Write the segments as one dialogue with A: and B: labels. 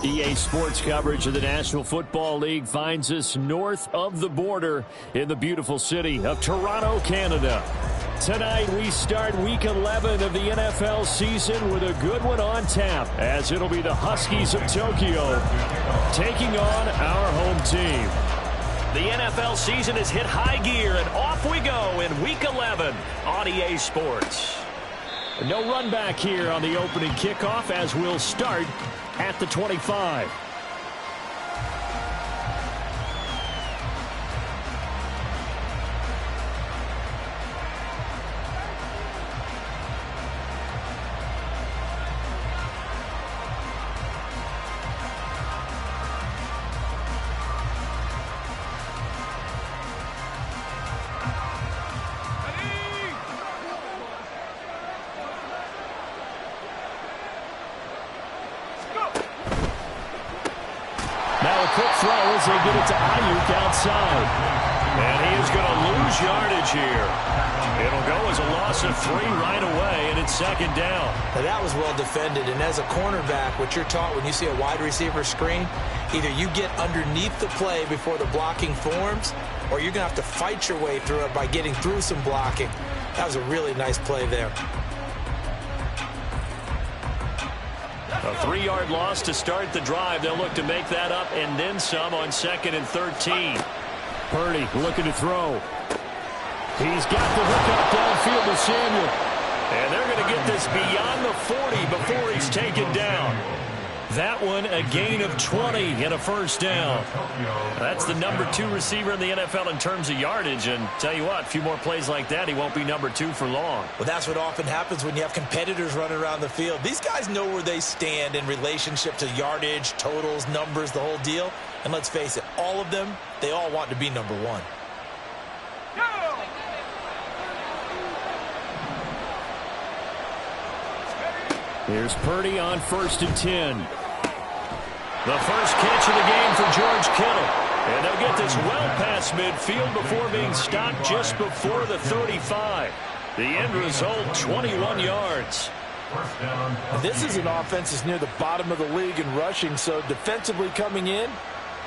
A: EA Sports coverage of the National Football League finds us north of the border in the beautiful city of Toronto, Canada. Tonight we start Week 11 of the NFL season with a good one on tap, as it'll be the Huskies of Tokyo taking on our home team.
B: The NFL season has hit high gear, and off we go in Week 11 on EA Sports.
A: No run back here on the opening kickoff, as we'll start at the 25. Quick throw as they get it to Ayuk outside.
B: And he is going to lose yardage here. It'll go as a loss of 3 right away, and it's second down.
C: Now that was well defended, and as a cornerback, what you're taught when you see a wide receiver screen, either you get underneath the play before the blocking forms, or you're going to have to fight your way through it by getting through some blocking. That was a really nice play there.
B: A 3-yard loss to start the drive. They'll look to make that up and then some on 2nd and 13.
A: Purdy looking to throw. He's got the hook up downfield to Samuel.
B: And they're going to get this beyond the 40 before he's taken down. That one a gain of 20 and a first down. That's the number 2 receiver in the NFL in terms of yardage. And tell you what, a few more plays like that, he won't be number 2 for long.
C: Well, that's what often happens when you have competitors running around the field. These guys know where they stand in relationship to yardage, totals, numbers, the whole deal. And let's face it, all of them, they all want to be number 1.
A: Here's Purdy on 1st and 10. The first catch of the game for George Kittle. And they'll get this well past midfield before being stopped just before the 35. The end result, 21 yards.
D: This is an offense that's near the bottom of the league in rushing, so defensively coming in,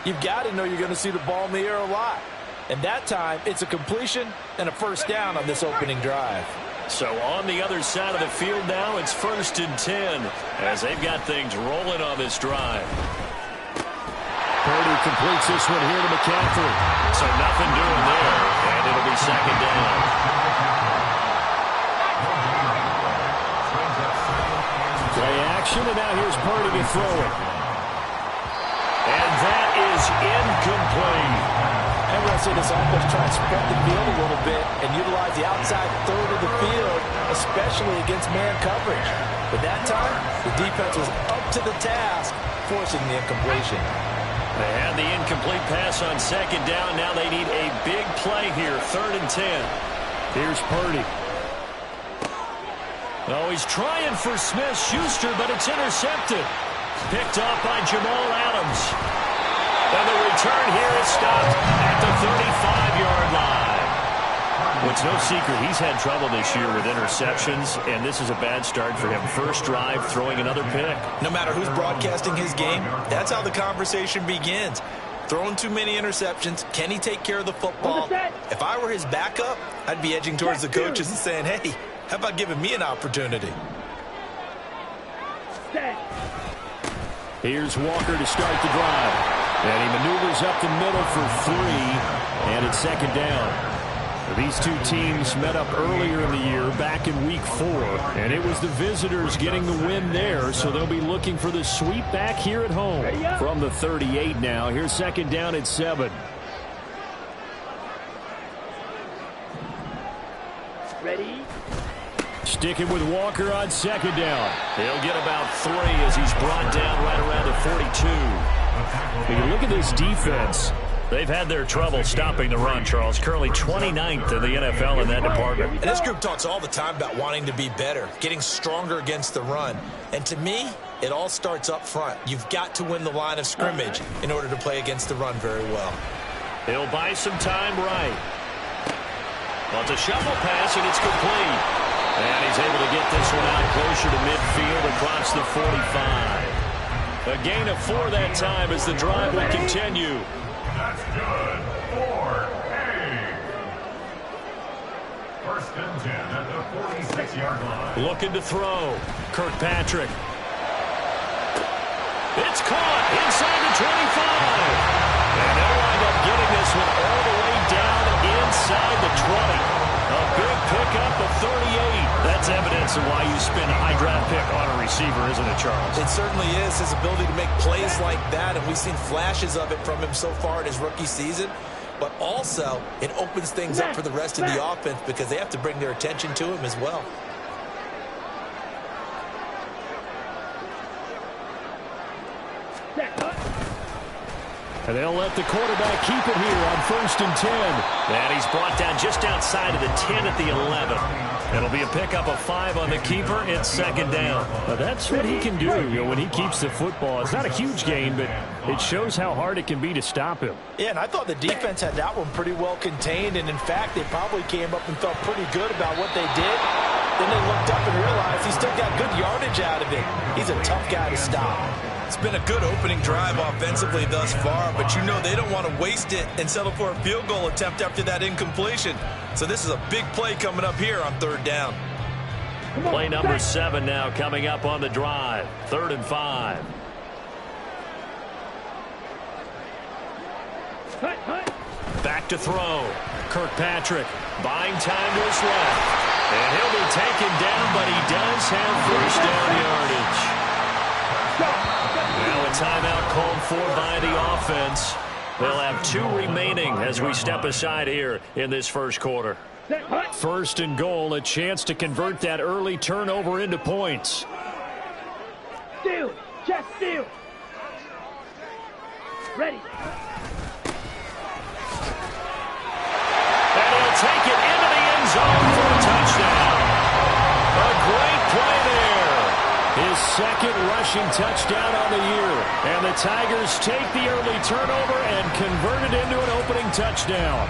D: you've got to know you're going to see the ball in the air a lot. And that time, it's a completion and a first down on this opening drive.
B: So on the other side of the field now, it's 1st and 10 as they've got things rolling on this drive.
A: Purdy completes this one here to McCaffrey.
B: So nothing doing there, and it'll be second down.
A: Play action, and now here's Purdy to throw it.
B: And that is incomplete.
D: And we're going to see this offense try and spread the field a little bit and utilize the outside third of the field, especially against man coverage. But that time, the defense was up to the task, forcing the incompletion.
B: They had the incomplete pass on second down. Now they need a big play here, 3rd and 10.
A: Here's Purdy.
B: Oh, he's trying for Smith-Schuster, but it's intercepted. Picked off by Jamal Adams. And the return here is stopped at the 35-yard line. Well, it's no secret he's had trouble this year with interceptions, and this is a bad start for him. First drive, throwing another pick.
C: No matter who's broadcasting his game, that's how the conversation begins. Throwing too many interceptions. Can he take care of the football? If I were his backup, I'd be edging towards the coaches and saying, hey, how about giving me an opportunity?
A: Here's Walker to start the drive. And he maneuvers up the middle for 3, and it's second down. These two teams met up earlier in the year, back in Week 4, and it was the visitors getting the win there, so they'll be looking for the sweep back here at home. From the 38 now, here's second down at 7.
E: Ready?
A: Sticking with Walker on second down.
B: He'll get about 3 as he's brought down right around the 42.
A: When you look at this defense,
B: they've had their trouble stopping the run, Charles. Currently 29th in the NFL in that department.
C: And this group talks all the time about wanting to be better, getting stronger against the run. And to me, it all starts up front. You've got to win the line of scrimmage in order to play against the run very well.
B: He'll buy some time right. Well, it's a shovel pass, and it's complete. And he's able to get this one out closer to midfield across the 45. A gain of 4 that time as the drive will continue.
E: That's good. 4-8. First and 10 at the 46-yard line.
B: Looking to throw. Kirkpatrick. It's caught inside the 25. And they'll wind up getting this one all the way down inside the 20. A big pickup of 38. That's evidence of why you spend a high draft pick on a receiver, isn't it, Charles?
C: It certainly is. His ability to make plays like that, and we've seen flashes of it from him so far in his rookie season. But also, it opens things up for the rest of the offense because they have to bring their attention to him as well.
A: And they'll let the quarterback keep it here on 1st and 10.
B: And he's brought down just outside of the 10 at the 11. It'll be a pickup of 5 on the keeper. It's 2nd down.
A: Well, that's what he can do, when he keeps the football. It's not a huge gain, but it shows how hard it can be to stop him.
D: Yeah, and I thought the defense had that one pretty well contained, and in fact, they probably came up and felt pretty good about what they did. Then they looked up and realized he still got good yardage out of it. He's a tough guy to stop.
C: It's been a good opening drive offensively thus far, but you know they don't want to waste it and settle for a field goal attempt after that incompletion. So this is a big play coming up here on 3rd down.
B: Play number 7 now coming up on the drive. 3rd and 5. Back to throw. Kirkpatrick buying time to his left. And he'll be taken down, but he does have 1st down yardage. Now a timeout called for by the offense. They'll have 2 remaining as we step aside here in this 1st quarter.
A: 1st and goal, a chance to convert that early turnover into points.
F: Steal, just steal. Ready.
B: And he'll take it into the end zone for a touchdown. A great play there.
A: His 2nd rushing touchdown on the year. And the Tigers take the early turnover and convert it into an opening touchdown.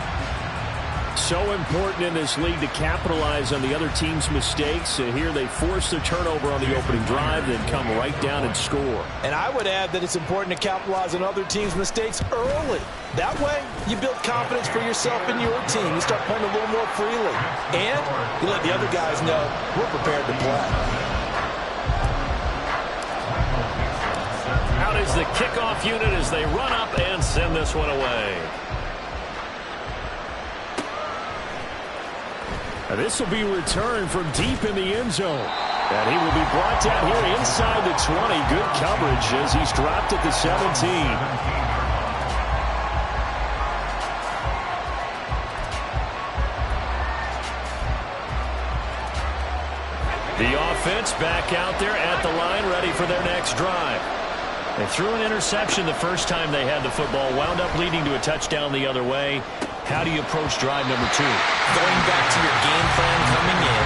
A: So important in this league to capitalize on the other team's mistakes. Here they force the turnover on the opening drive, then come right down and score.
D: And I would add that it's important to capitalize on other teams' mistakes early. That way, you build confidence for yourself and your team. You start playing a little more freely. And you let the other guys know we're prepared to play.
B: Out is the kickoff unit as they run up and send this one away.
A: And this will be returned from deep in the end zone. And he will be brought down here inside the 20. Good coverage as he's dropped at the 17.
B: The offense back out there at the line, ready for their next drive. They threw an interception the first time they had the football, wound up leading to a touchdown the other way. How do you approach drive number 2?
C: Going back to your game plan coming in,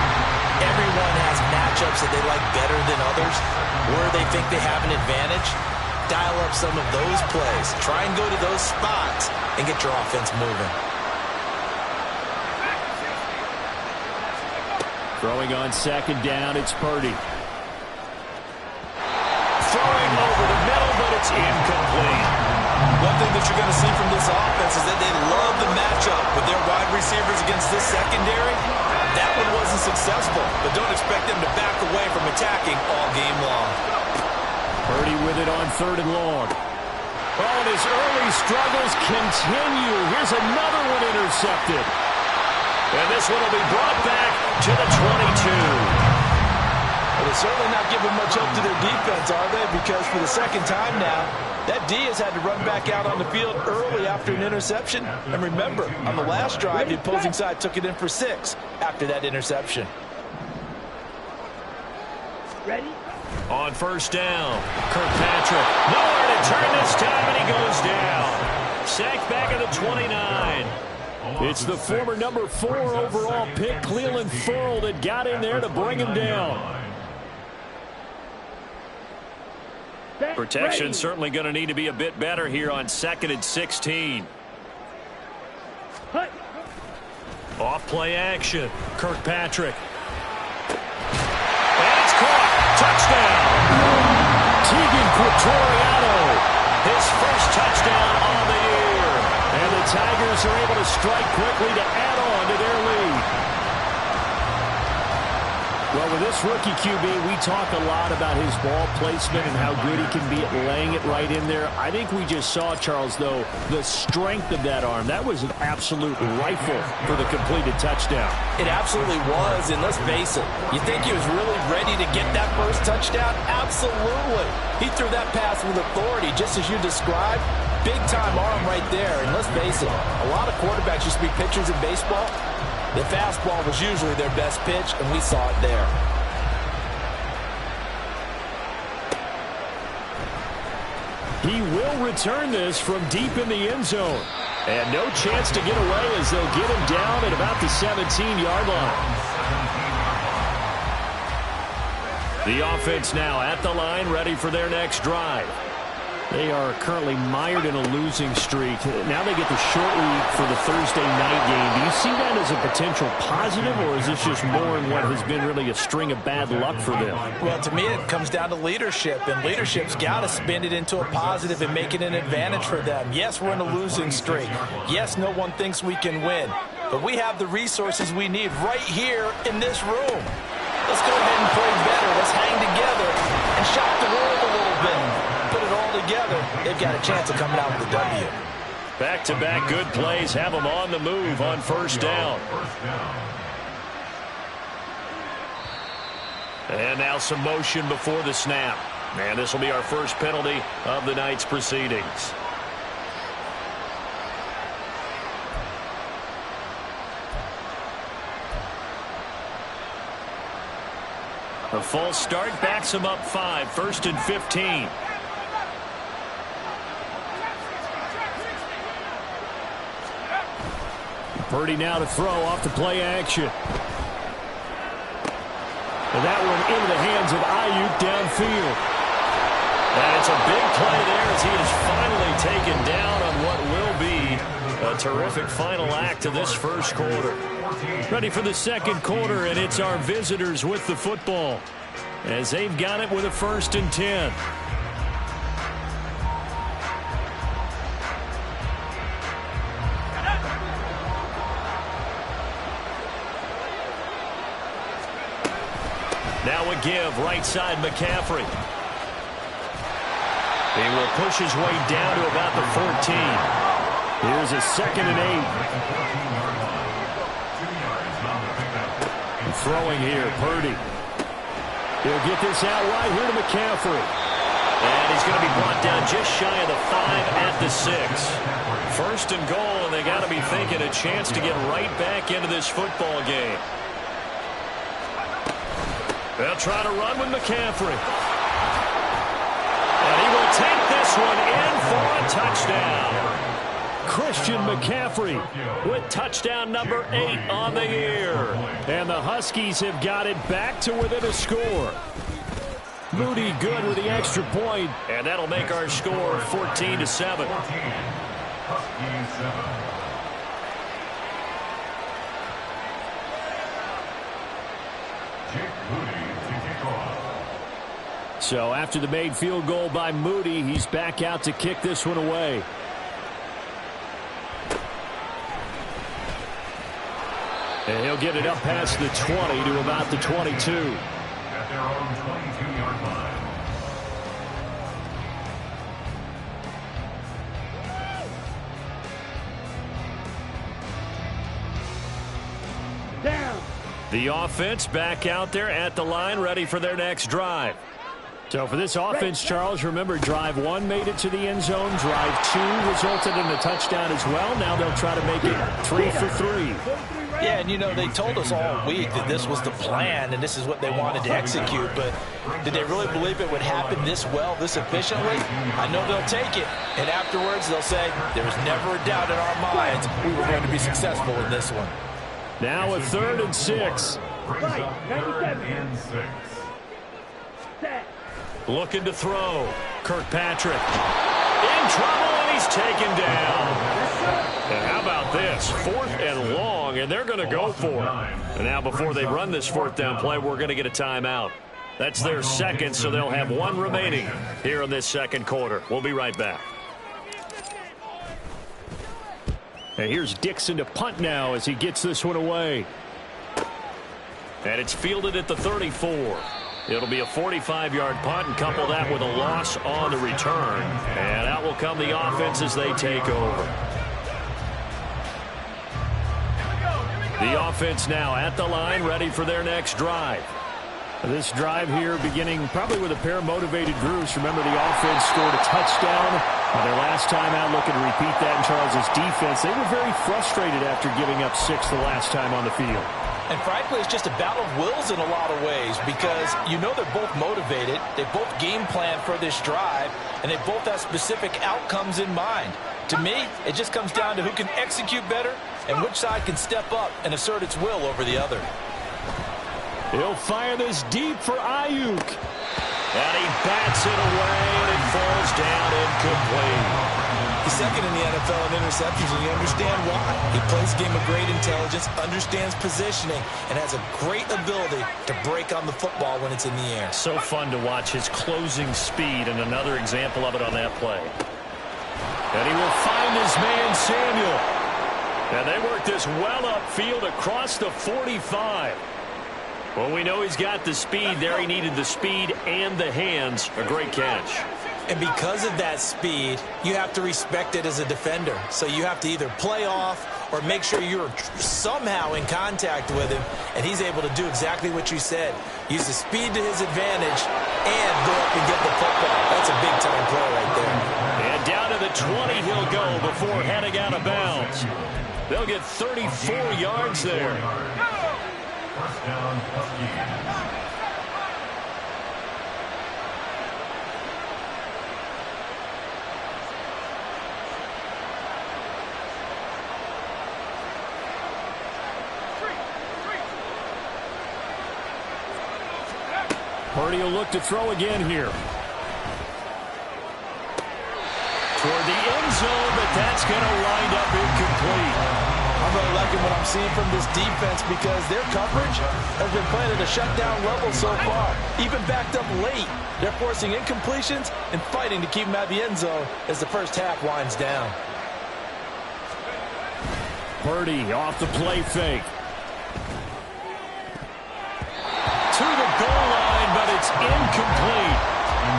C: everyone has matchups that they like better than others, where they think they have an advantage. Dial up some of those plays. Try and go to those spots and get your offense moving.
A: Throwing on 2nd down, it's Purdy.
B: Throwing over the middle, but it's incomplete.
C: One thing that you're going to see from this offense is that they love the matchup with their wide receivers against this secondary. That one wasn't successful, but don't expect them to back away from attacking all game long.
A: Purdy with it on 3rd and long.
B: Oh, and his early struggles continue. Here's another one intercepted. And this one will be brought back to the 22.
D: Well, they're certainly not giving much hope to their defense, are they? Because for the 2nd time now, that D has had to run back out on the field early after an interception. And remember, on the last drive, the opposing side took it in for 6 after that interception.
F: Ready?
B: On 1st down, Kirkpatrick. Nowhere to turn this time, and he goes down. Sacked back at the 29.
A: It's the former number 4 overall pick, Cleveland Furl, that got in there to bring him down.
B: Protection certainly going to need to be a bit better here on 2nd and 16. Off play action. Kirkpatrick. And it's caught. Touchdown.
A: Teagan
B: with Toriano. His first touchdown on the year. And the Tigers are able to strike quickly to add on to their lead. Well, with this rookie QB, we talk a lot about his ball placement and how good he can be at laying it right in there. I think we just saw, Charles, though, the strength of that arm. That was an absolute rifle for the completed touchdown.
D: It absolutely was, and let's face it, you think he was really ready to get that first touchdown? Absolutely. He threw that pass with authority, just as you described. Big-time arm right there, and let's face it, a lot of quarterbacks used to be pitchers in baseball. The fastball was usually their best pitch, and we saw it there.
B: He will return this from deep in the end zone. And no chance to get away as they'll get him down at about the 17-yard line. The offense now at the line, ready for their next drive. They are currently mired in a losing streak. Now they get the short week for the Thursday night game. Do you see that as a potential positive, or is this just more in what has been really a string of bad luck for them?
D: Well, to me, it comes down to leadership, and leadership's got to spin it into a positive and make it an advantage for them. Yes, we're in a losing streak. Yes, no one thinks we can win, but we have the resources we need right here in this room. Let's go ahead and play better. Let's hang together and shock the world a little bit. Put it all together, they've got a chance of coming out with a W.
B: Back-to-back good plays have them on the move on first down. And now some motion before the snap. And this will be our first penalty of the night's proceedings. A false start backs him up 5, 1st and 15. Purdy now to throw off the play action. And that one into the hands of Ayuk downfield. And it's a big play there as he is finally taken down on what will be a terrific final act of this first quarter. Ready for the second quarter, and it's our visitors with the football as they've got it with a 1st and 10. Now a give, right side McCaffrey. He will push his way down to about the 14. Here's a 2nd and 8. Throwing here, Purdy. He'll get this out right here to McCaffrey. And he's going to be brought down just shy of the 5 at the 6. 1st and goal, and they got to be thinking a chance to get right back into this football game. They'll try to run with McCaffrey. And he will take this one in for a touchdown. Christian McCaffrey with touchdown number 8 on the year. And the Huskies have got it back to within a score. Moody good with the extra point. And that'll make our score 14-7. So after the made field goal by Moody, he's back out to kick this one away. And he'll get it up past the 20 to about the 22.
E: At their own 22-yard line.
F: Down.
B: The offense back out there at the line, ready for their next drive. So for this offense, Charles, remember drive 1 made it to the end zone. Drive 2 resulted in a touchdown as well. Now they'll try to make it 3 for 3.
D: Yeah, and you know, they told us all week that this was the plan and this is what they wanted to execute, but did they really believe it would happen this well, this efficiently? I know they'll take it, and afterwards they'll say, there was never a doubt in our minds we were going to be successful in this one.
B: Now a 3rd and 6.
F: Right, 97. Set.
B: Looking to throw. Kirkpatrick in trouble, and he's taken down. And how about this? 4th and long, and they're going to go for it. And now before they run this 4th down play, we're going to get a timeout. That's their second, so they'll have one remaining here in this second quarter. We'll be right back.
A: And here's Dixon to punt now as he gets this one away.
B: And it's fielded at the 34. It'll be a 45-yard punt, and couple that with a loss on the return. And out will come the offense as they take over. The offense now at the line, ready for their next drive.
A: This drive here beginning probably with a pair of motivated groups. Remember, the offense scored a touchdown on their last time out, looking to repeat that in Charles' defense. They were very frustrated after giving up 6 the last time on the field.
D: And frankly, it's just a battle of wills in a lot of ways because you know they're both motivated. They both game plan for this drive, and they both have specific outcomes in mind. To me, it just comes down to who can execute better and which side can step up and assert its will over the other.
A: He'll fire this deep for Ayuk.
B: And he bats it away, and it falls down incomplete.
C: He's second in the NFL in interceptions, and you understand why. He plays a game of great intelligence, understands positioning, and has a great ability to break on the football when it's in the air.
B: So fun to watch his closing speed, and another example of it on that play.
A: And he will find his man, Samuel.
B: And they work this well upfield across the 45. Well, we know he's got the speed there. He needed the speed and the hands. A great catch.
C: And because of that speed, you have to respect it as a defender. So you have to either play off or make sure you're somehow in contact with him, and he's able to do exactly what you said. Use the speed to his advantage and go up and get the football. That's a big-time play right there.
B: And down to the 20 he'll go before heading out of bounds. They'll get 34 yards there.
E: First down, Huskies.
A: Purdy will look to throw again here.
B: Toward the end zone, but that's going to wind up incomplete.
D: I'm really liking what I'm seeing from this defense because their coverage has been playing at a shutdown level so far. Even backed up late, they're forcing incompletions and fighting to keep them out of the end zone as the first half winds down.
A: Purdy off the play fake.
B: To the goal line, but it's incomplete.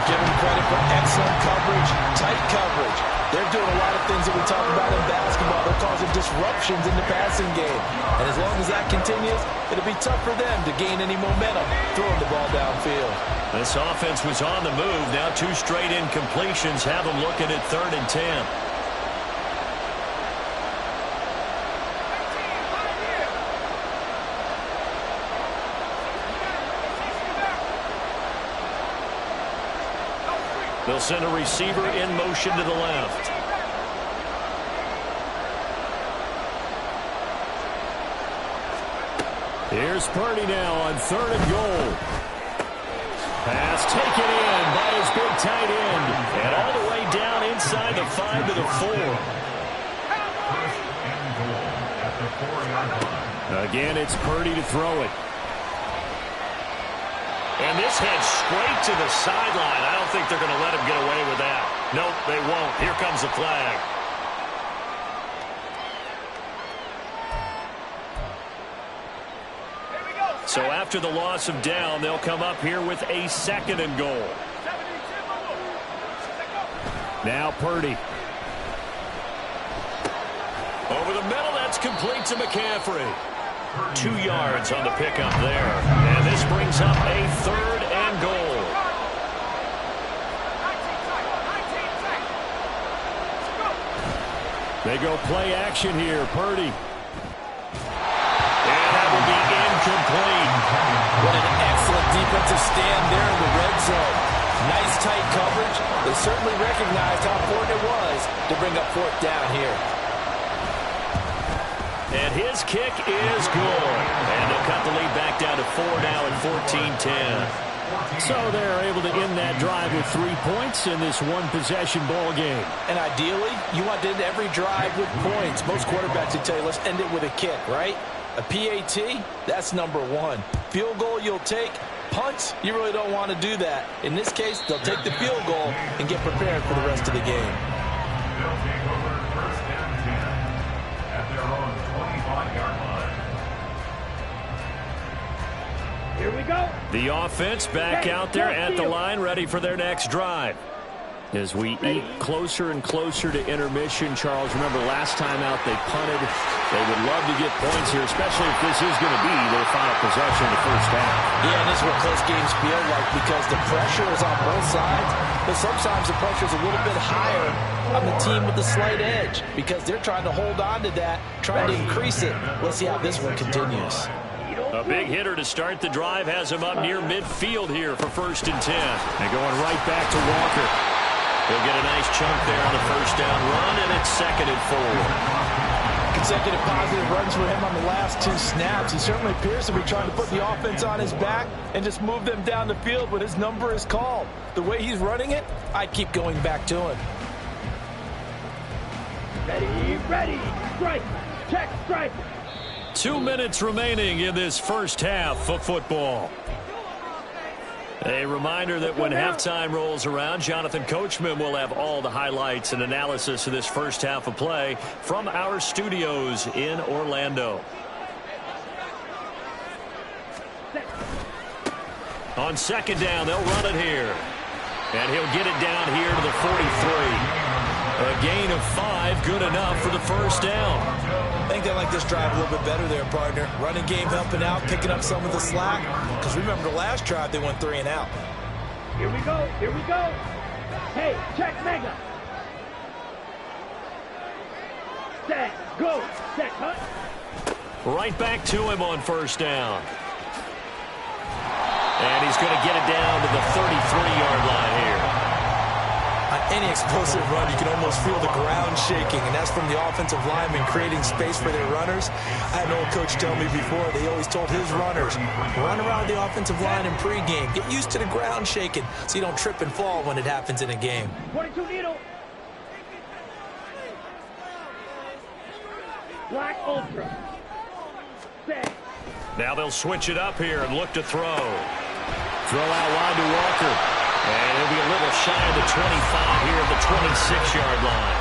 D: Give them credit for excellent coverage, tight coverage. They're doing a lot of things that we talk about in basketball. They're causing disruptions in the passing game. And as long as that continues, it'll be tough for them to gain any momentum throwing the ball downfield.
B: This offense was on the move. Now 2 straight incompletions have them looking at 3rd and 10. They'll send a receiver in motion to the left.
A: Here's Purdy now on 3rd and goal. Pass taken in by his big tight end.
B: And all the way down inside the 5 to the 4.
E: First and goal at the 4-yard line.
A: Again, it's Purdy to throw it.
B: And this heads straight to the sideline. I don't think they're going to let him get away with that. Nope, they won't. Here comes the flag. So after the loss of down, they'll come up here with a 2nd and goal.
A: Now Purdy.
B: Over the middle, that's complete to McCaffrey. 2 yards on the pickup there. And this brings up a 3rd and goal.
A: They go play action here. Purdy.
B: And that will be incomplete.
D: What an excellent defensive stand there in the red zone. Nice tight coverage. They certainly recognized how important it was to bring up 4th down here.
B: And his kick is good. And they'll cut the lead back down to 4 now at 14-10.
A: So they're able to end that drive with 3 points in this one-possession ball game.
D: And ideally, you want to end every drive with points. Most quarterbacks would tell you, let's end it with a kick, right? A PAT, that's number 1. Field goal you'll take, punts, you really don't want to do that. In this case, they'll take the field goal and get prepared for the rest of the game.
E: They'll take over first and 10 at their own 25-yard line.
F: Here we go.
A: The offense back out there at the line, ready for their next drive. As we eat closer and closer to intermission, Charles, remember last time out they punted. They would love to get points here, especially if this is going to be their final possession of the first half.
D: Yeah, and this is what close games feel like because the pressure is on both sides, but sometimes the pressure is a little bit higher on the team with the slight edge because they're trying to hold on to that, trying to increase it. Let's see how this one continues.
A: A big hitter to start the drive has him up near midfield here for 1st and 10. And going right back to Walker. He'll get a nice chunk there on the first down run, and it's 2nd and 4.
D: Consecutive positive runs for him on the last 2 snaps. He certainly appears to be trying to put the offense on his back and just move them down the field when his number is called. The way he's running it, I keep going back to him.
F: Ready, strike, check, strike.
B: 2 minutes remaining in this first half of football. A reminder that when halftime rolls around, Jonathan Coachman will have all the highlights and analysis of this first half of play from our studios in Orlando. On 2nd down, they'll run it here. And he'll get it down here to the 43. A gain of 5, good enough for the first down.
D: I think they like this drive a little bit better there, partner. Running game helping out, picking up some of the slack. Because remember the last drive, they went 3 and out.
F: Here we go. Hey, check mega. Set, go, set, cut.
B: Right back to him on 1st down. And he's going to get it down to the 33-yard line here.
D: On any explosive run, you can almost feel the ground shaking, and that's from the offensive linemen creating space for their runners. I had an old coach tell me before, they always told his runners, run around the offensive line in pregame. Get used to the ground shaking so you don't trip and fall when it happens in a game.
F: 22 needle. Black Ultra. Set.
B: Now they'll switch it up here and look to throw. Throw out wide to Walker. And he'll be a little shy of the 25 here at the 26-yard line.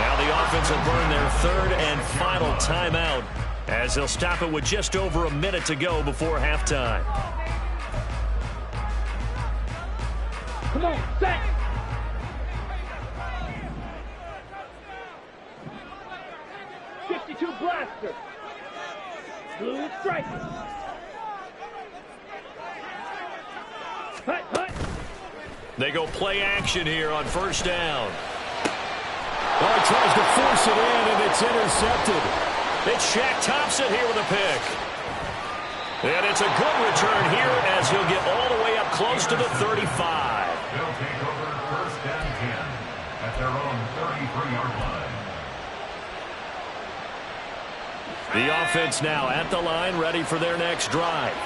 B: Now the offense will burn their 3rd and final timeout as they'll stop it with just over a minute to go before halftime.
F: Come on, set. '52 blaster. Blue striker. Hut.
B: They go play action here on 1st down.
A: Well, he tries to force it in, and it's intercepted.
B: It's Shaq Thompson here with a pick. And it's a good return here as he'll get all the way up close to the 35.
E: They'll take over first and 10 at their own 33-yard line.
A: The offense now at the line, ready for their next drive.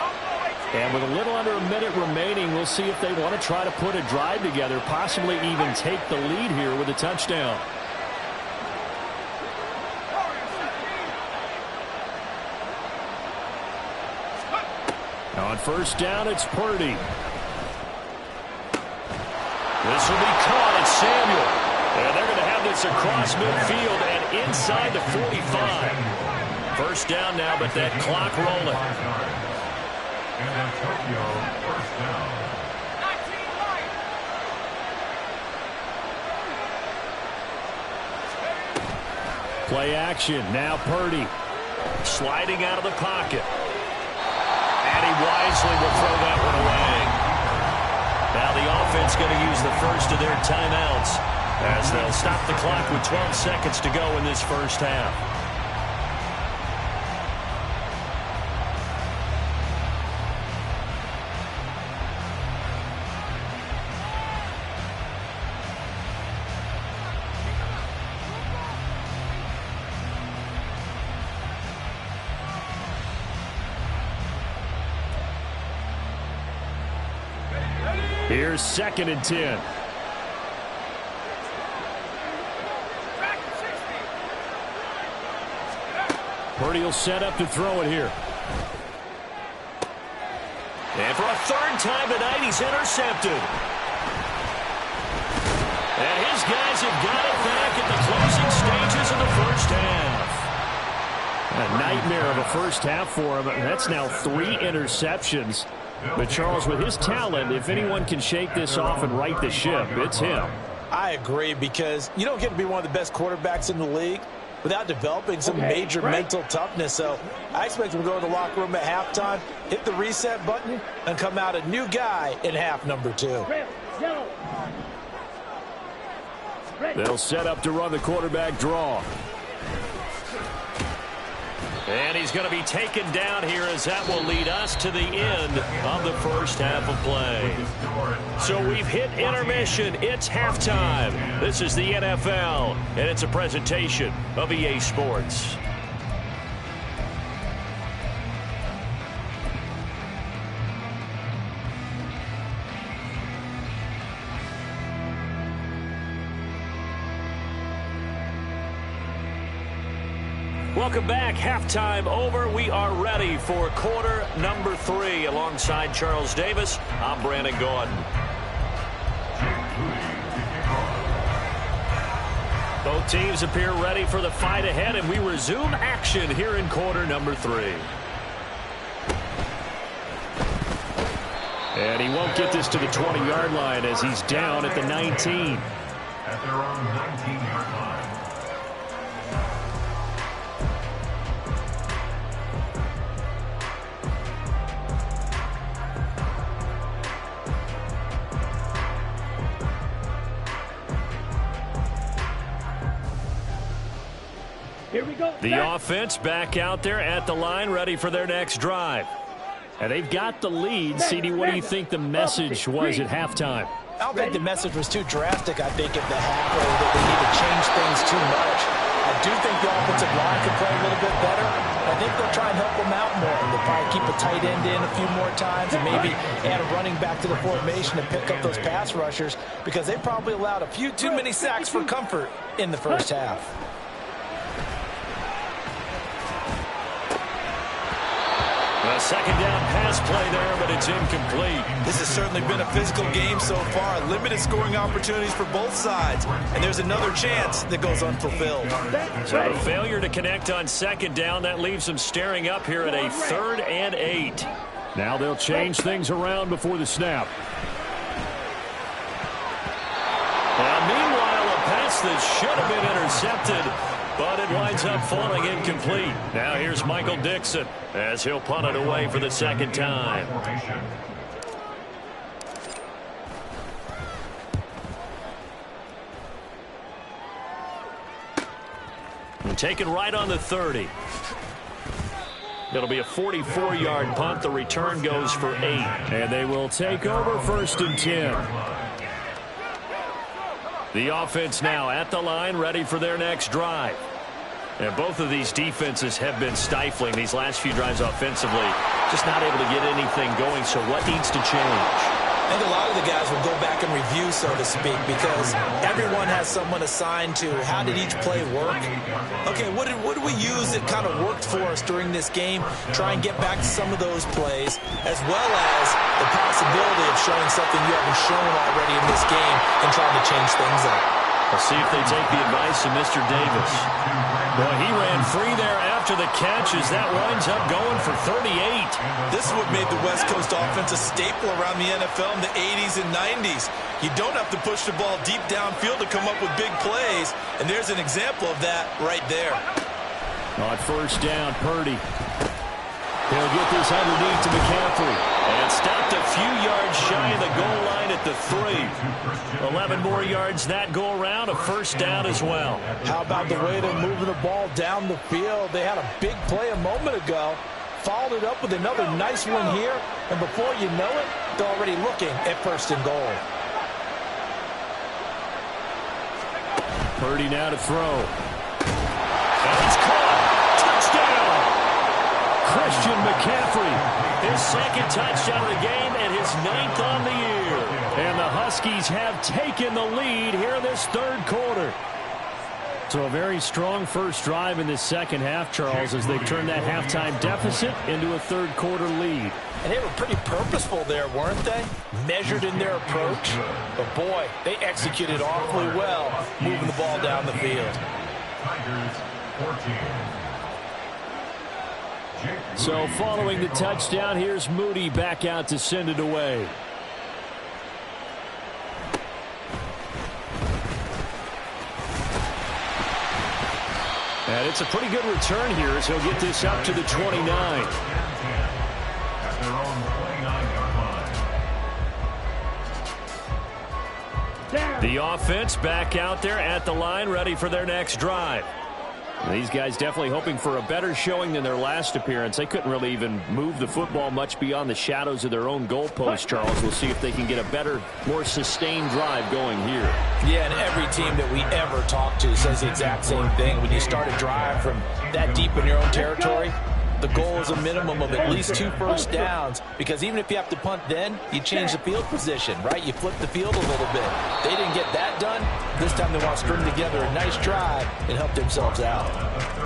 A: And with a little under a minute remaining, we'll see if they want to try to put a drive together, possibly even take the lead here with a touchdown. On 1st down, it's Purdy.
B: This will be caught. It's Samuel. And they're going to have this across midfield and inside the 45. 1st down now, but that clock rolling.
E: And a Tokyo 1st down.
A: Play action. Now Purdy.
B: Sliding out of the pocket. And he wisely will throw that one away. Now the offense going to use the first of their timeouts as they'll stop the clock with 12 seconds to go in this first half.
A: Here's 2nd and 10. Purdy will set up to throw it here.
B: And for a third time tonight, he's intercepted. And his guys have got it back at the closing stages of the first half.
A: A nightmare of a first half for him. That's now 3 interceptions. But Charles, with his talent, if anyone can shake this off and right the ship, it's him.
D: I agree, because you don't get to be one of the best quarterbacks in the league without developing some major mental toughness. So I expect him to go to the locker room at halftime, hit the reset button, and come out a new guy in half number 2.
A: They'll set up to run the quarterback draw.
B: And he's going to be taken down here, as that will lead us to the end of the first half of play. So we've hit intermission. It's halftime. This is the NFL, and it's a presentation of EA Sports. Welcome back. Halftime over. We are ready for quarter number 3. Alongside Charles Davis, I'm Brandon Gordon. Both teams appear ready for the fight ahead, and we resume action here in quarter number 3.
A: And he won't get this to the 20-yard line as he's down at the 19.
E: At their own 19-yard line.
F: Here we go.
B: The offense back out there at the line, ready for their next drive.
A: And they've got the lead. CD, what do you think the message was at halftime?
D: I don't think the message was too drastic, I think, at the half, or that they need to change things too much. I do think the offensive line could play a little bit better. I think they'll try and help them out more. They'll probably keep a tight end in a few more times and maybe add a running back to the formation to pick up those pass rushers, because they probably allowed a few too many sacks for comfort in the first half.
B: A second down pass play there, but it's incomplete.
C: This has certainly been a physical game so far. Limited scoring opportunities for both sides. And there's another chance that goes unfulfilled.
B: So a failure to connect on second down. That leaves them staring up here at a 3rd and 8.
A: Now they'll change things around before the snap.
B: Now, meanwhile, a pass that should have been intercepted, but it winds up falling incomplete. Now here's Michael Dixon as he'll punt it away for the second time. And taken right on the 30. It'll be a 44-yard punt. The return goes for 8.
A: And they will take over 1st and 10.
B: The offense now at the line, ready for their next drive. And both of these defenses have been stifling these last few drives offensively. Just not able to get anything going, so what needs to change?
C: I think a lot of the guys will go back and review, so to speak, because everyone has someone assigned to how did each play work. Okay, what did we use that kind of worked for us during this game? Try and get back to some of those plays, as well as the possibility of showing something you haven't shown already in this game and trying to change things up.
B: We'll see if they take the advice of Mr. Davis. Well, he ran free there after the catch as that winds up going for 38.
C: This is what made the West Coast offense a staple around the NFL in the 80s and 90s. You don't have to push the ball deep downfield to come up with big plays, and there's an example of that right there.
A: On 1st down, Purdy. He'll get this underneath to McCaffrey.
B: And stopped a few yards shy of the goal line at the 3. 11 more yards that go around, a 1st down as well.
D: How about the way they're moving the ball down the field? They had a big play a moment ago, followed it up with another nice one here, and before you know it, they're already looking at 1st and goal.
A: Purdy now to throw.
B: And he's caught. Touchdown!
A: Christian McCaffrey.
B: His 2nd touchdown of the game and his 9th on the year.
A: And the Huskies have taken the lead here in this 3rd quarter. So a very strong first drive in this second half, Charles, as they've turned that halftime deficit into a third-quarter lead.
D: And they were pretty purposeful there, weren't they? Measured in their approach. But, boy, they executed awfully well moving the ball down the field.
E: Tigers 14.
A: So following the touchdown, here's Moody back out to send it away. And it's a pretty good return here as he'll get this up to the 29.
E: At their own 29-yard line.
A: The offense back out there at the line, ready for their next drive. These guys definitely hoping for a better showing than their last appearance. They couldn't really even move the football much beyond the shadows of their own goalpost, Charles. We'll see if they can get a better, more sustained drive going here.
D: Yeah, and every team that we ever talk to says the exact same thing. When you start a drive from that deep in your own territory, the goal is a minimum of at least 2 first downs, because even if you have to punt then, you change the field position, right? You flip the field a little bit. They didn't get that done. This time they want to string together a nice drive and help themselves out.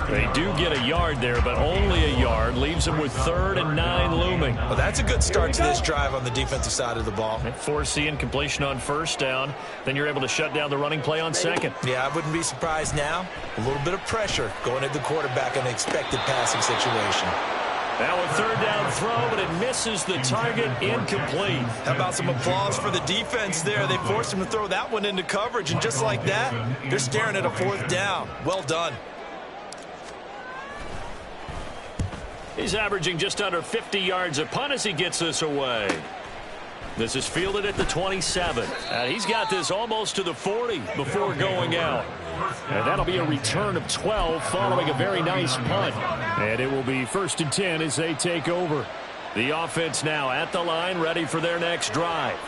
A: They do get a yard there, but only a yard. Leaves them with 3rd and 9 looming.
D: Well, that's a good start to this drive on the defensive side of the ball.
A: Force the incompletion on first down. Then you're able to shut down the running play on second.
D: Yeah, I wouldn't be surprised now. A little bit of pressure going at the quarterback in an expected passing situation.
A: Now a 3rd down throw, but it misses the target, incomplete.
D: How about some applause for the defense there? They forced him to throw that one into coverage, and just like that, they're staring at a 4th down. Well done.
A: He's averaging just under 50 yards a punt as he gets this away. This is fielded at the 27. He's got this almost to the 40 before going out. And that'll be a return of 12 following a very nice punt. And it will be 1st and 10 as they take over. The offense now at the line, ready for their next drive.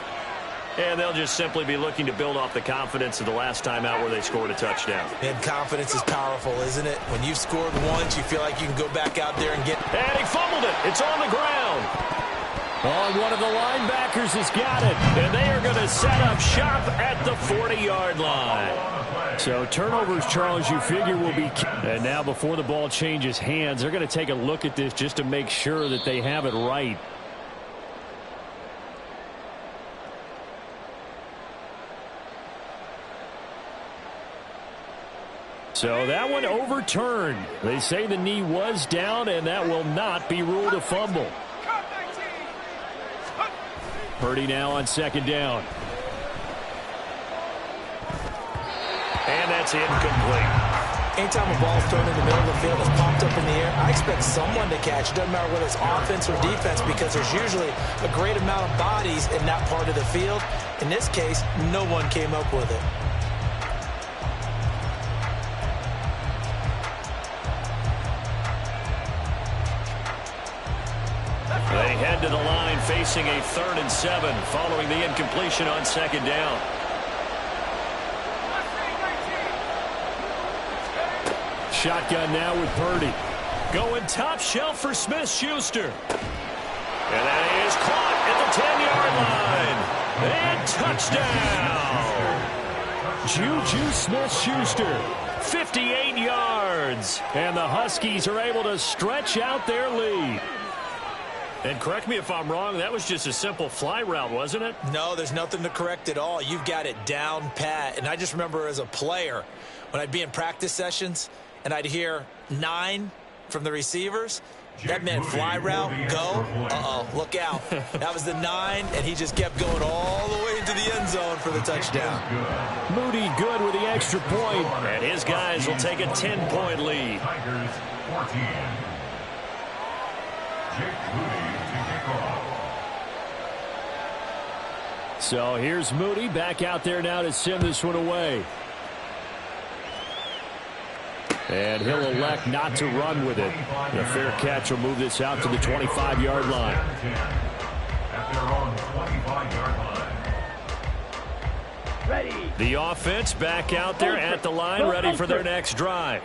A: And they'll just simply be looking to build off the confidence of the last time out where they scored a touchdown.
D: And confidence is powerful, isn't it? When you've scored once, you feel like you can go back out there and get...
A: And he fumbled it. It's on the ground. Oh, one of the linebackers has got it. And they are going to set up shop at the 40-yard line. So turnovers, Charles, you figure will be... And now before the ball changes hands, they're going to take a look at this just to make sure that they have it right. So that one overturned. They say the knee was down, and that will not be ruled a fumble. Purdy now on 2nd down. And that's incomplete.
D: Anytime a ball's thrown in the middle of the field, it's popped up in the air, I expect someone to catch it. Doesn't matter whether it's offense or defense, because there's usually a great amount of bodies in that part of the field. In this case, no one came up with it.
A: They head to the line facing a 3rd and 7 following the incompletion on 2nd down. Shotgun now with Purdy. Going top shelf for Smith-Schuster. And that is caught at the 10-yard line. And touchdown. Juju Smith-Schuster, 58 yards. And the Huskies are able to stretch out their lead. And correct me if I'm wrong, that was just a simple fly route, wasn't it?
D: No, there's nothing to correct at all. You've got it down pat. And I just remember as a player, when I'd be in practice sessions and I'd hear 9 from the receivers, that meant fly route, go. Uh-oh, look out. That was the 9, and he just kept going all the way into the end zone for the touchdown.
A: Moody good with the extra point. And his guys will take a 10-point lead.
E: Tigers 14. Jake Moody to kick off.
A: So here's Moody back out there now to send this one away. And he'll elect not to run with it. The fair catch will move this out to the 25-yard line.
E: At their own 25-yard line.
F: Ready.
A: The offense back out there at the line, ready for their next drive.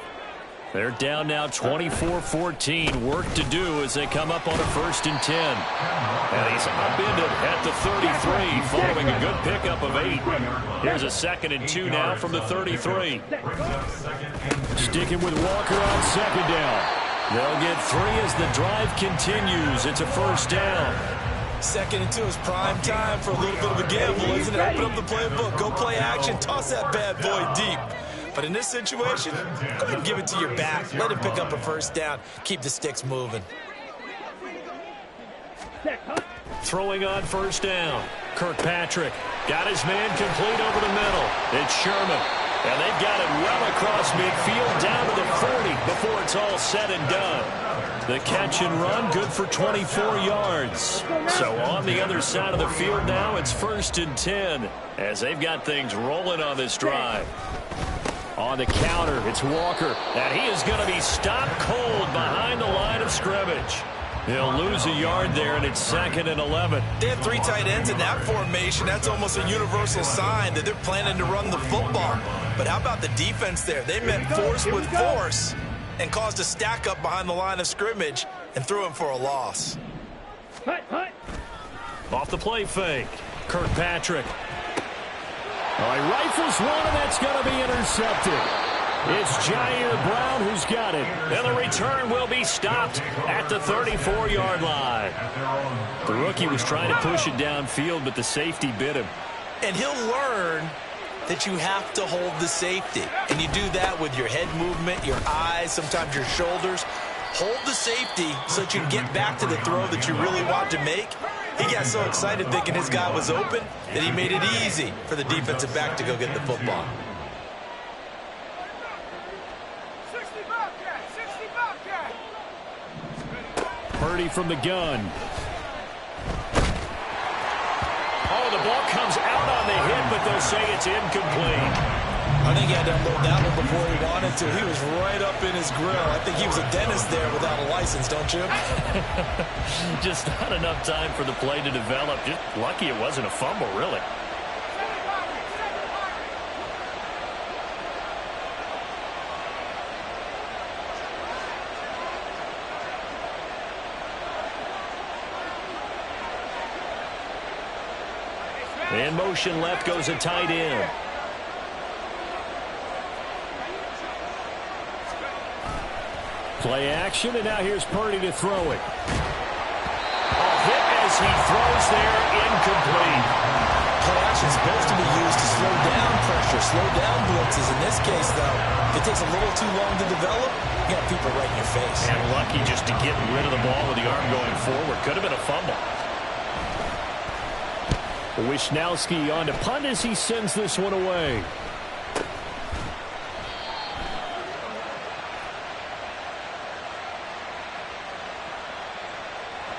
B: They're down now 24-14. Work to do as they come up on a 1st and 10. And he's upended at the 33 following a good pickup of 8. Here's a 2nd and 2 now from the 33.
A: Sticking with Walker on 2nd down.
B: They'll get 3 as the drive continues. It's a 1st down.
C: 2nd and 2 is prime time for a little bit of a gamble, isn't it? Open up the playbook, go play action, toss that bad boy deep. But in this situation, go ahead and give it to your back. Let him pick up a 1st down. Keep the sticks moving.
B: Throwing on 1st down. Kirkpatrick got his man complete over the middle. It's Sherman. And they've got it well across midfield down to the 40 before it's all said and done. The catch and run, good for 24 yards. So on the other side of the field now, it's 1st and 10 as they've got things rolling on this drive. On the counter, it's Walker. And he is going to be stopped cold behind the line of scrimmage. He'll lose a yard there, and it's 2nd and 11.
C: They have 3 tight ends in that formation. That's almost a universal sign that they're planning to run the football. But how about the defense there? They met force with force and caused a stack up behind the line of scrimmage and threw him for a loss.
B: Off the play fake, Kirkpatrick.
A: He rifles one, and that's going to be intercepted. It's Jair Brown who's got it.
B: And the return will be stopped at the 34-yard line. The rookie was trying to push it downfield, but the safety bit him.
C: And he'll learn that you have to hold the safety. And you do that with your head movement, your eyes, sometimes your shoulders. Hold the safety so that you can get back to the throw that you really want to make. He got so excited thinking his guy was open that he made it easy for the defensive back to go get the football.
A: Purdy from the gun.
B: Oh, the ball comes out on the hit, but they'll say it's incomplete.
C: I think he had to unload that one before he wanted to. He was right up in his grill. I think he was a dentist there without a license, don't you?
B: Just not enough time for the play to develop. Just lucky it wasn't a fumble, really. In motion left goes a tight end.
A: Play action, and now here's Purdy to throw it.
B: A hit as he throws there, incomplete.
C: Play action is supposed to be used to slow down pressure, slow down blitzes. In this case, though, if it takes a little too long to develop, you got people right in your face.
B: And lucky just to get rid of the ball with the arm going forward. Could have been a fumble.
A: Wisnowski on to punt as he sends this one away.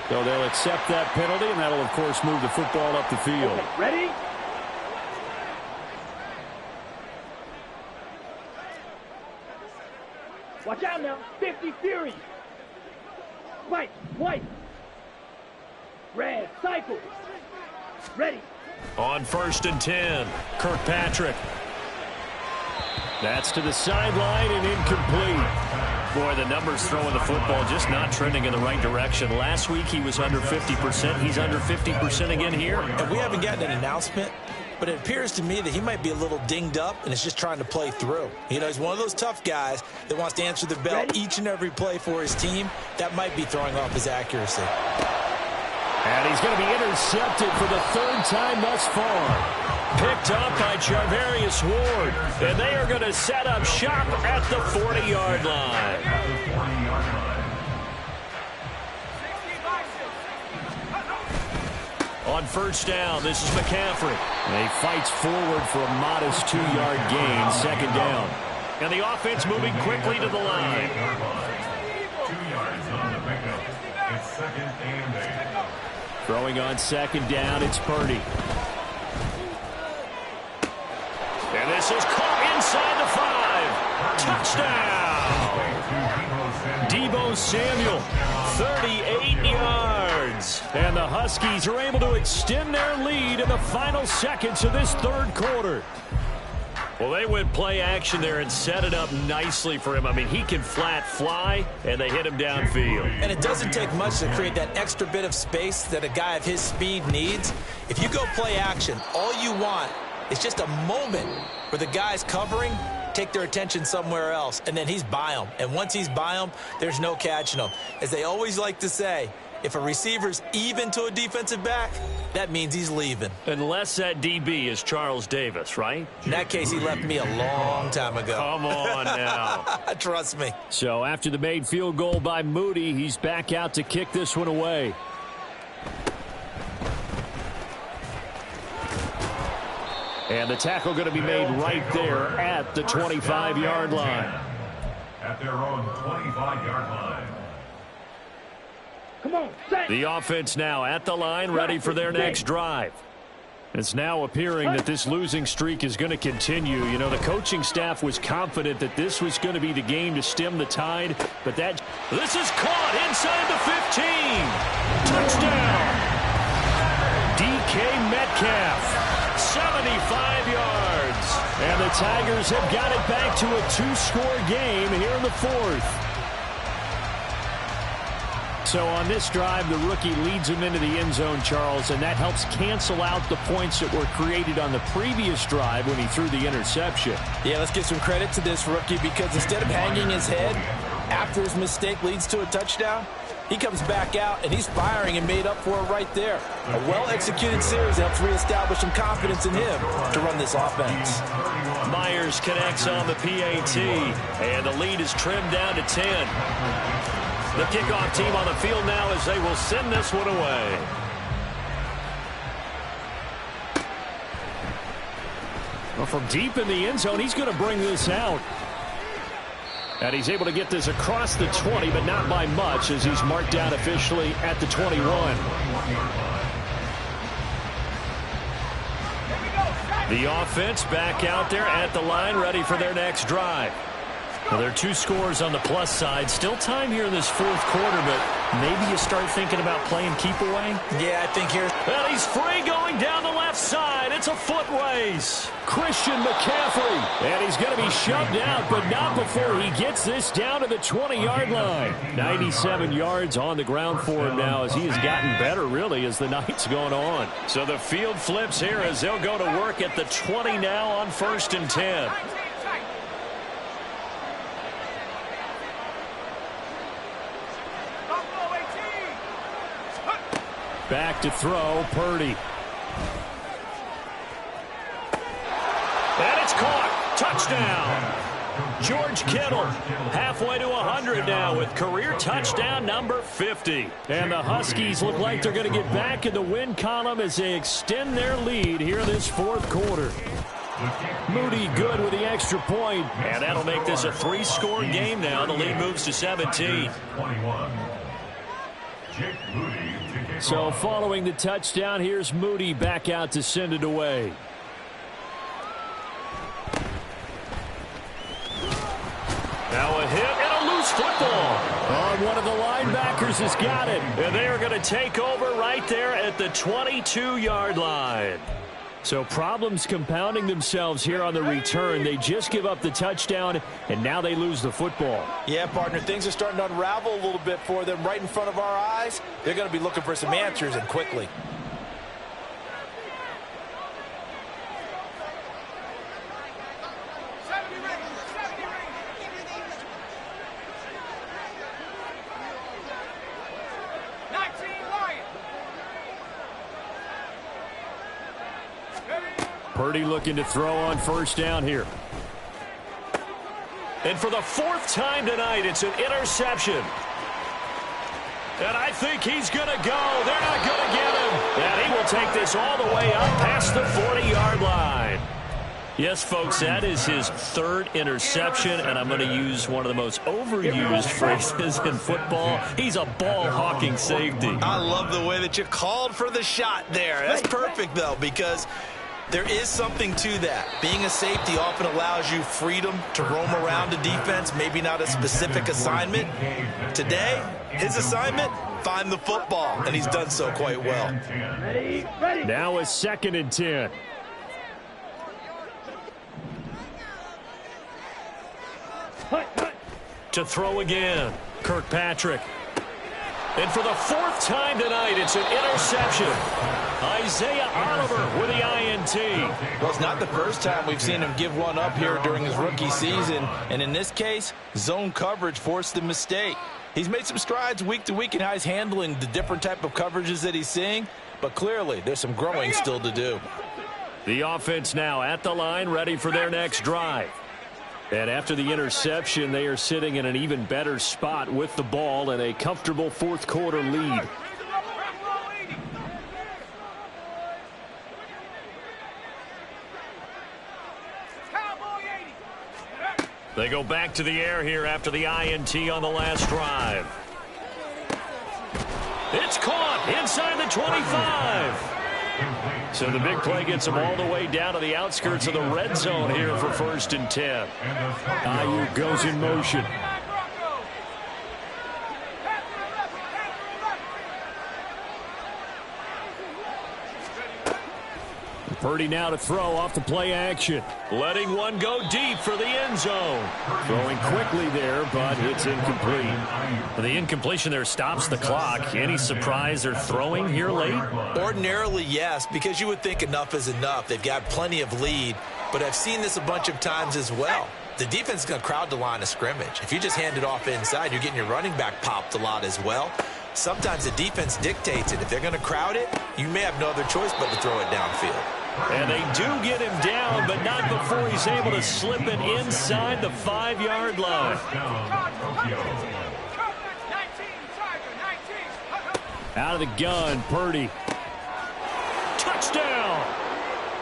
A: So they'll accept that penalty, and that'll, of course, move the football up the field.
F: Okay, ready? Watch out now. 50 Fury. White, white. Red, cycle. Ready.
B: On 1st and 10, Kirkpatrick.
A: That's to the sideline and incomplete.
B: Boy, the numbers throwing the football just not trending in the right direction. Last week he was under 50%. He's under 50% again here.
C: And we haven't gotten an announcement, but it appears to me that he might be a little dinged up and is just trying to play through. You know, he's one of those tough guys that wants to answer the bell each and every play for his team. That might be throwing off his accuracy.
A: And he's going to be intercepted for the 3rd time thus far.
B: Picked up by Charvarius Ward. And they are going to set up shop at the 40-yard line. On 1st down, this is McCaffrey.
A: And he fights forward for a modest 2-yard gain, 2nd down.
B: And the offense moving quickly to the line.
E: 2 yards on the pickup. It's 2nd and 8.
A: Throwing on 2nd down, it's Purdy.
B: And this is caught inside the 5. Touchdown! Deebo Samuel, 38 yards.
A: And the Huskies are able to extend their lead in the final seconds of this 3rd quarter.
B: Well, they went play action there and set it up nicely for him. I mean, he can flat fly, and they hit him downfield.
C: And it doesn't take much to create that extra bit of space that a guy of his speed needs. If you go play action, all you want is just a moment where the guy's covering, take their attention somewhere else, and then he's by him. And once he's by him, there's no catching him. As they always like to say, if a receiver's even to a defensive back, that means he's leaving.
B: Unless that DB is Charles Davis, right?
C: In that case, he left me a long time ago.
B: Come on now.
C: Trust me.
A: So after the made field goal by Moody, he's back out to kick this one away. And the tackle going to be made right there at the 25-yard line.
E: At their own 25-yard line.
F: Come on, set.
A: The offense now at the line, ready for their next drive. It's now appearing that this losing streak is going to continue. You know, the coaching staff was confident that this was going to be the game to stem the tide, but that...
B: This is caught inside the 15. Touchdown. DK Metcalf, 75 yards.
A: And the Tigers have got it back to a two-score game here in the fourth. So on this drive, the rookie leads him into the end zone, Charles, and that helps cancel out the points that were created on the previous drive when he threw the interception.
D: Yeah, let's give some credit to this rookie because instead of hanging his head after his mistake leads to a touchdown, he comes back out and he's firing and made up for it right there. A well-executed series helps reestablish some confidence in him to run this offense.
B: Myers connects on the PAT, and the lead is trimmed down to 10. The kickoff team on the field now as they will send this one away.
A: Well, from deep in the end zone, he's going to bring this out. And he's able to get this across the 20, but not by much as he's marked down officially at the 21. The offense back out there at the line, ready for their next drive. Well, there are two scores on the plus side. Still time here in this fourth quarter, but maybe you start thinking about playing keep away.
C: Yeah, I think here.
B: And he's free going down the left side. It's a foot race.
A: Christian McCaffrey. And he's going to be shoved out, but not before he gets this down to the 20-yard line. 97 yards on the ground for him now as he has gotten better, really, as the night's gone on.
B: So the field flips here as they'll go to work at the 20 now on 1st and 10.
A: Back to throw, Purdy.
B: And it's caught. Touchdown. George Kittle halfway to 100 now with career touchdown number 50.
A: And the Huskies look like they're going to get back in the win column as they extend their lead here in this fourth quarter. Moody good with the extra point.
B: And that'll make this a three-score game now. The lead moves to 17.
A: So following the touchdown, here's Moody back out to send it away.
B: Now a hit and a loose football.
A: Oh, one of the linebackers has got it.
B: And they are going to take over right there at the 22-yard line.
A: So problems compounding themselves here on the return. They just give up the touchdown, and now they lose the football.
D: Yeah, partner, things are starting to unravel a little bit for them right in front of our eyes. They're going to be looking for some answers, and quickly.
A: Purdy looking to throw on first down here.
B: And for the fourth time tonight, it's an interception. And I think he's going to go. They're not going to get him. And he will take this all the way up past the 40-yard line. Yes, folks, that is his third interception, and I'm going to use one of the most overused phrases in football. He's a ball-hawking safety.
C: I love the way that you called for the shot there. That's perfect, though, because there is something to that. Being a safety often allows you freedom to roam around the defense, maybe not a specific assignment. Today, his assignment, find the football, and he's done so quite well.
A: Now a 2nd and 10.
B: To throw again, Kirkpatrick. And for the fourth time tonight, it's an interception. Isaiah Oliver with the INT.
D: Well, it's not the first time we've seen him give one up here during his rookie season. And in this case, zone coverage forced the mistake. He's made some strides week to week in how he's handling the different type of coverages that he's seeing. But clearly, there's some growing still to do.
B: The offense now at the line, ready for their next drive. And after the interception, they are sitting in an even better spot with the ball and a comfortable fourth quarter lead. They go back to the air here after the INT on the last drive. It's caught inside the 25. So the big play gets them all the way down to the outskirts of the red zone here for 1st and 10.
A: Ayuk goes in motion. Purdy now to throw off the play action.
B: Letting one go deep for the end zone.
A: Throwing quickly there, but it's incomplete.
B: The incompletion there stops the clock. Any surprise they're throwing here late?
C: Ordinarily, yes, because you would think enough is enough. They've got plenty of lead, but I've seen this a bunch of times as well. The defense is going to crowd the line of scrimmage. If you just hand it off inside, you're getting your running back popped a lot as well. Sometimes the defense dictates it. If they're going to crowd it, you may have no other choice but to throw it downfield.
B: And they do get him down, but not before he's able to slip it inside the 5-yard line.
A: Out of the gun, Purdy.
B: Touchdown!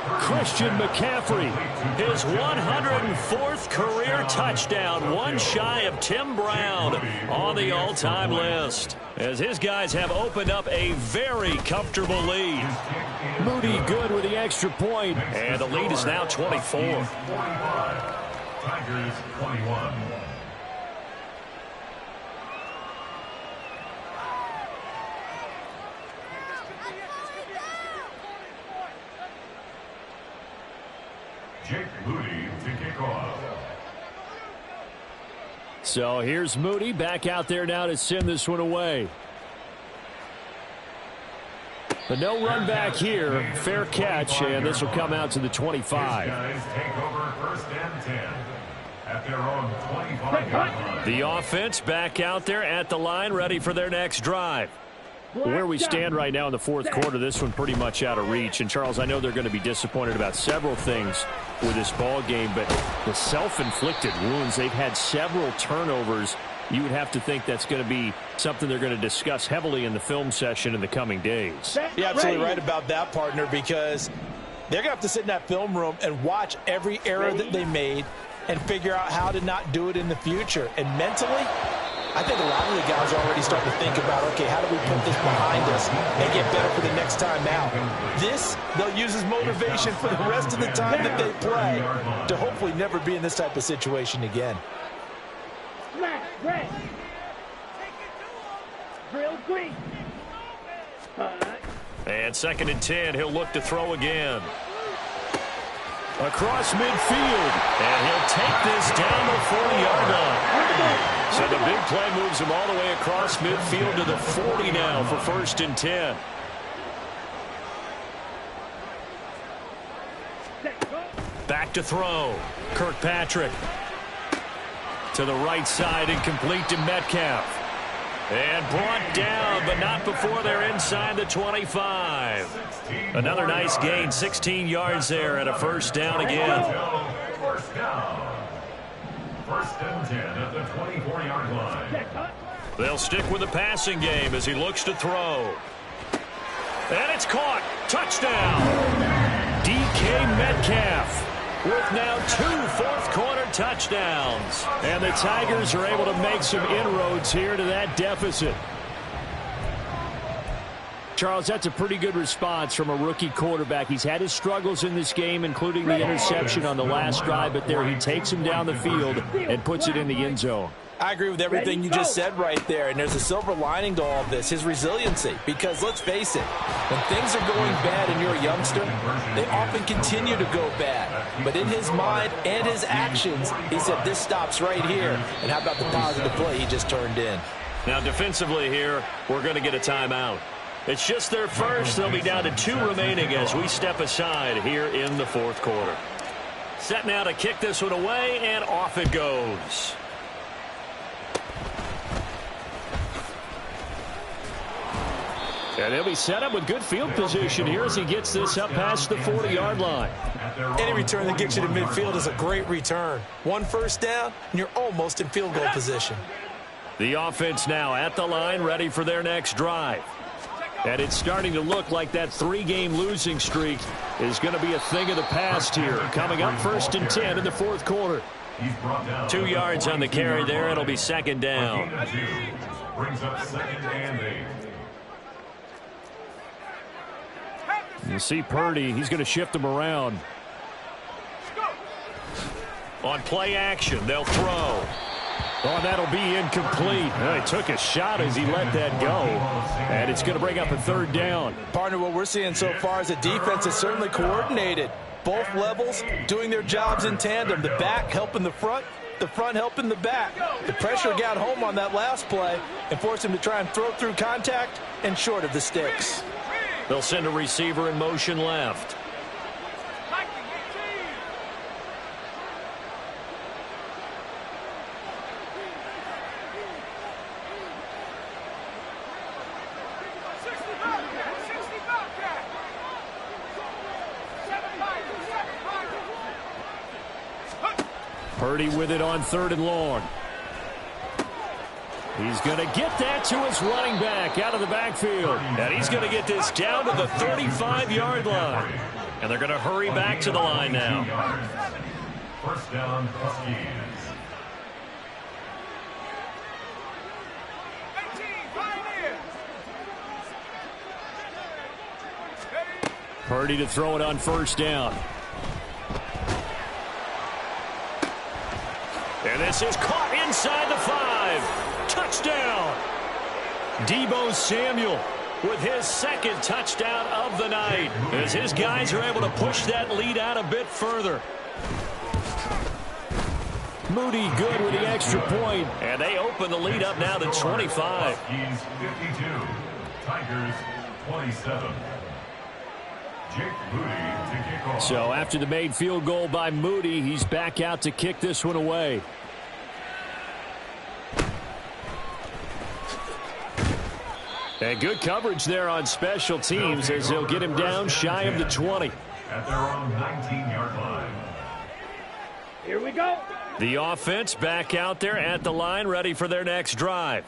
B: Christian McCaffrey, his 104th career touchdown, one shy of Tim Brown on the all-time list, as his guys have opened up a very comfortable lead.
A: Moody good with the extra point.
B: And the lead is now 24.
E: Tigers 21. Jake Moody to kick off.
A: So here's Moody back out there now to send this one away. But no run back here. Fair catch, and this will come out to the 25.
E: Guys take over 1st and 10 at their own 25-yard line.
B: The offense back out there at the line, ready for their next drive.
A: Where we stand right now in the fourth quarter, this one pretty much out of reach. And, Charles, I know they're going to be disappointed about several things with this ball game, but the self-inflicted wounds, they've had several turnovers. You would have to think that's going to be something they're going to discuss heavily in the film session in the coming days.
D: You're absolutely right about that, partner, because they're going to have to sit in that film room and watch every error that they made and figure out how to not do it in the future. And mentally, I think a lot of the guys are already starting to think about, okay, how do we put this behind us and get better for the next time out? This, they'll use as motivation for the rest of the time that they play to hopefully never be in this type of situation again.
F: Red. Drill green.
B: And 2nd and 10, he'll look to throw again.
A: Across midfield.
B: And he'll take this down the 40-yard line. So the big play moves him all the way across midfield to the 40 now for 1st and 10. Back to throw. Kirkpatrick. To the right side and complete to Metcalf. And brought down, but not before they're inside the 25. Another nice gain, 16 yards there, and a 1st down again.
E: 1st down. 1st and 10 at the 24-yard line.
B: They'll stick with the passing game as he looks to throw. And it's caught. Touchdown. DK Metcalf with now 2 fourth-quarter touchdowns.
A: And the Tigers are able to make some inroads here to that deficit. Charles, that's a pretty good response from a rookie quarterback. He's had his struggles in this game, including the interception on the last drive, but there he takes him down the field and puts it in the end zone.
D: I agree with everything you just said right there, and there's a silver lining to all of this, his resiliency. Because let's face it, when things are going bad and you're a youngster, they often continue to go bad. But in his mind and his actions, he said, this stops right here. And how about the positive play he just turned in?
B: Now defensively here, we're going to get a timeout. It's just their first. They'll be down to 2 remaining as we step aside here in the fourth quarter. Set now to kick this one away, and off it goes. And he'll be set up with good field position here as he gets this up past the 40-yard line.
C: Any return that gets you to midfield is a great return. 1 first down, and you're almost in field goal position.
B: The offense now at the line, ready for their next drive. And it's starting to look like that 3-game losing streak is going to be a thing of the past here. Coming up 1st and 10 in the fourth quarter. 2 yards on the carry there. It'll be 2nd down.
E: Brings up 2nd and 8.
A: You see Purdy, he's going to shift him around.
B: On play action, they'll throw.
A: Oh, that'll be incomplete. Well, he took a shot as he let that go. And it's going to bring up a 3rd down.
D: Partner, what we're seeing so far is a defense that's certainly coordinated. Both levels doing their jobs in tandem. The back helping the front helping the back. The pressure got home on that last play and forced him to try and throw through contact and short of the sticks.
B: They'll send a receiver in motion left.
A: Purdy with it on 3rd and long. He's going to get that to his running back out of the backfield.
B: And he's going to get this down to the 35-yard line. And they're going to hurry back to the line now.
E: 1st down, Huskies.
A: Purdy to throw it on 1st down.
B: And this is caught inside the 5. Touchdown. Deebo Samuel with his 2nd touchdown of the night as his guys are able to push that lead out a bit further.
A: Moody good with the extra point.
B: And they open the lead up now to 25.
E: Huskies 52, Tigers 27. Jake Moody to kick off.
A: So after the made field goal by Moody, he's back out to kick this one away. And good coverage there on special teams as they'll get him down shy of the 20.
E: At their own 19-yard line.
F: Here we go.
B: The offense back out there at the line, ready for their next drive.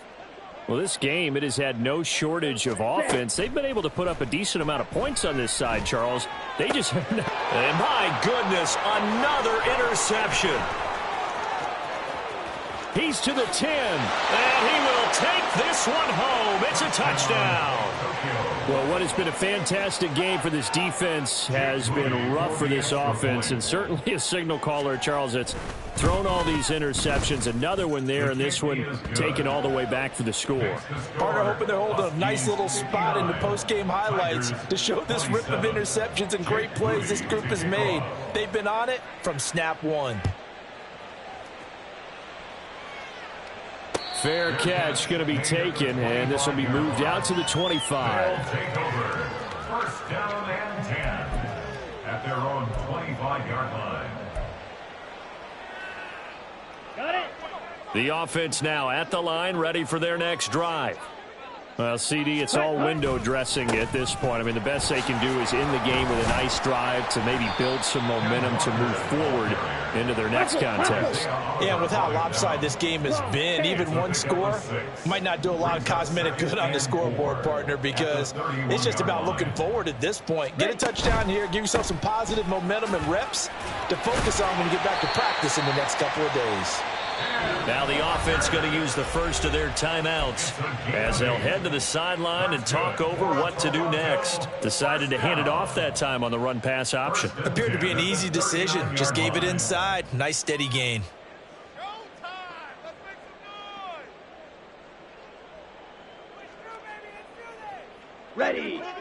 A: Well, this game, it has had no shortage of offense. They've been able to put up a decent amount of points on this side, Charles. They just...
B: And my goodness, another interception.
A: He's to the 10.
B: And he will take this one home. It's a touchdown.
A: Well, what has been a fantastic game for this defense has been rough for this offense, and certainly a signal caller, Charles, that's thrown all these interceptions. Another one there, and this one taken all the way back for the score.
D: Partner hoping they're holding a nice little spot in the post-game highlights to show this rip of interceptions and great plays this group has made. They've been on it from snap 1.
A: Fair catch going to be taken, and this will be moved out to the 25.
E: Take over. 1st down and 10 at their own 25-yard line.
F: Got it.
B: The offense now at the line, ready for their next drive.
A: Well, CD, it's all window dressing at this point. I mean, the best they can do is in the game with a nice drive to maybe build some momentum to move forward into their next contest.
D: Yeah, with how lopsided this game has been, even one score might not do a lot of cosmetic good on the scoreboard, partner, because it's just about looking forward at this point. Get a touchdown here, give yourself some positive momentum and reps to focus on when you get back to practice in the next couple of days.
B: Now the offense going to use the first of their timeouts as they'll head to the sideline and talk over what to do next. Decided to hand it off that time on the run-pass option.
C: Appeared to be an easy decision. Just gave it inside. Nice steady gain.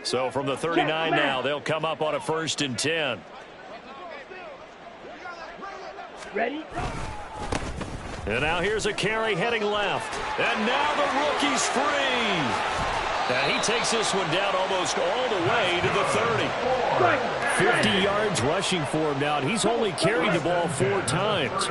B: So from the 39 now, they'll come up on a 1st and 10.
F: Ready?
B: And now here's a carry heading left. And now the rookie's free. And he takes this one down almost all the way to the 30.
A: 50 yards rushing for him now. And he's only carried the ball 4 times.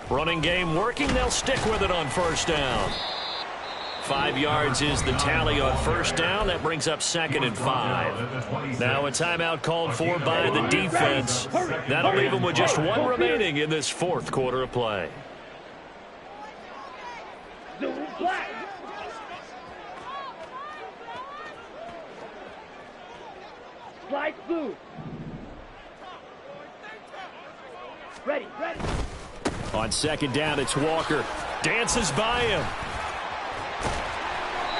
B: Running game working. They'll stick with it on 1st down. 5 yards is the tally on 1st down. That brings up 2nd and 5. Now a timeout called for by the defense. That'll leave them with just 1 remaining in this 4th quarter of play.
F: Slide blue. Ready.
A: On 2nd down, it's Walker.
B: Dances by him.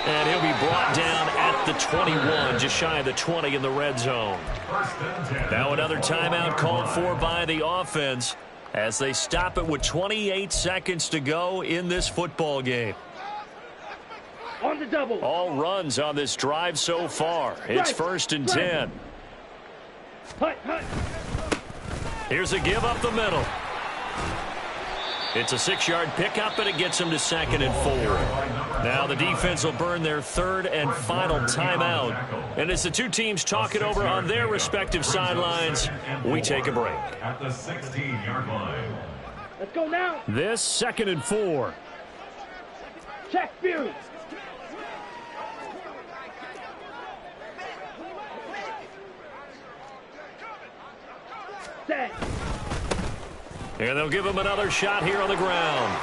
B: And he'll be brought down at the 21, just shy of the 20 in the red zone. Now another timeout called for by the offense as they stop it with 28 seconds to go in this football game.
F: On the double.
B: All runs on this drive so far. It's 1st and 10.
F: Hut.
B: Here's a give up the middle. It's a 6-yard pickup, and it gets them to 2nd and 4. Now the defense will burn their 3rd and final timeout. And as the two teams talk it over on their respective sidelines, we take a break.
E: At the 16-yard line.
F: Let's go now.
A: This 2nd and 4.
F: Check Fury. Set.
B: And they'll give him another shot here on the ground.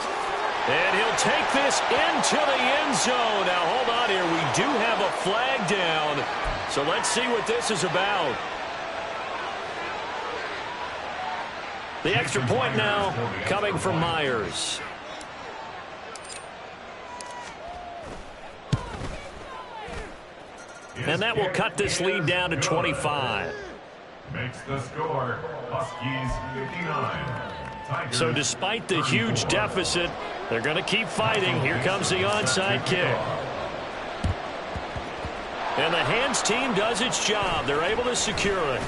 B: And he'll take this into the end zone. Now, hold on here. We do have a flag down. So let's see what this is about. The extra point now coming from Myers. And that will cut this lead down to 25.
E: Makes the score Huskies 59.
B: So despite the huge deficit, they're going to keep fighting. Here comes the onside kick. And the hands team does its job. They're able to secure it.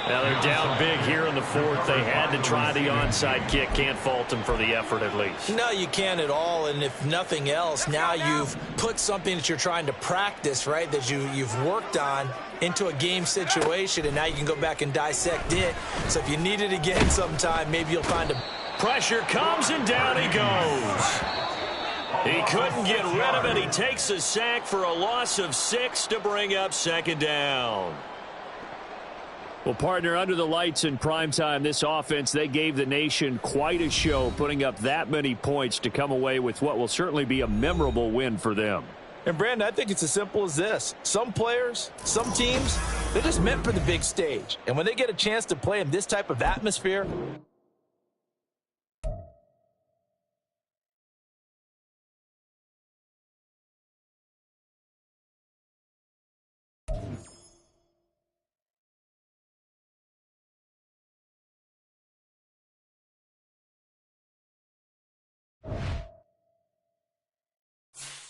B: Now they're down big here in the 4th. They had to try the onside kick. Can't fault them for the effort at least.
C: No, you can't at all. And if nothing else, now you've put something that you're trying to practice, right, that you've worked on into a game situation, and now you can go back and dissect it. So if you need it again sometime, maybe you'll find a...
B: Pressure comes, and down he goes. He couldn't get rid of it. He takes a sack for a loss of 6 to bring up 2nd down.
A: Well, partner, under the lights in primetime, this offense, they gave the nation quite a show, putting up that many points to come away with what will certainly be a memorable win for them.
D: And, Brandon, I think it's as simple as this. Some players, some teams, they're just meant for the big stage. And when they get a chance to play in this type of atmosphere,